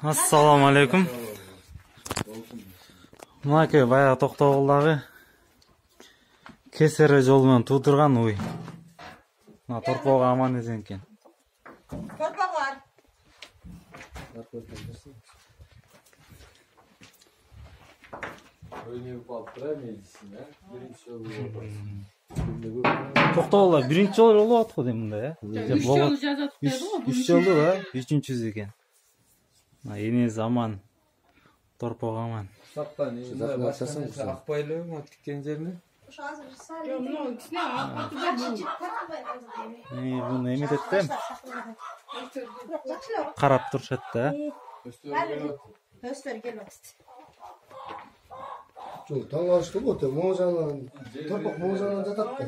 Assalamu alaikum. Мынаке баягы Токтогулдагы кесері жол менен туудурган уй. Мына торпого аман эзен экен. Торпоглар. Токтогулдар биринчи жолу болуп атат го дейм мында, э? 3 жолу жазат деді го. 3 жолу, э? 3-чүсү экен. Энеси аман. Торпого аман. Саптан, акпайлы ма тиккен жерине? Буну эметет да? Карап турушат да? Өстөр келип атат. Жол таңалышты го, моң жагынан, торпок моң жагынан жатат да.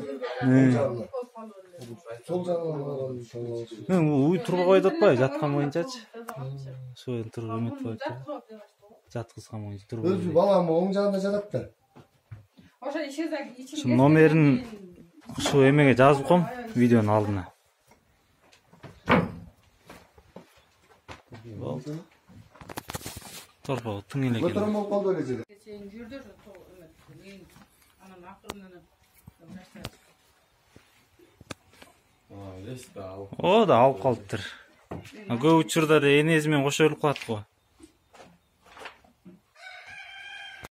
Сол жагынан алган таңалышты. Мен уй турбага койдуп атпайбы, жаткан боюнчачы. Ошол туруп эметип койду. Жаткызган боюнча турбага. Өзү балам оң жагында жатат да. Ошо ишездеги ичин. Şu номерин şu эмеге жазып коем, видеонун алдына. Торпого тың эле экен. Өтөрөм болуп калды эле жерде. Сен жүрдүр мен анан акырынын О да алып калыптыр. Көп учурда да энеси менен кошо өлүп калат го.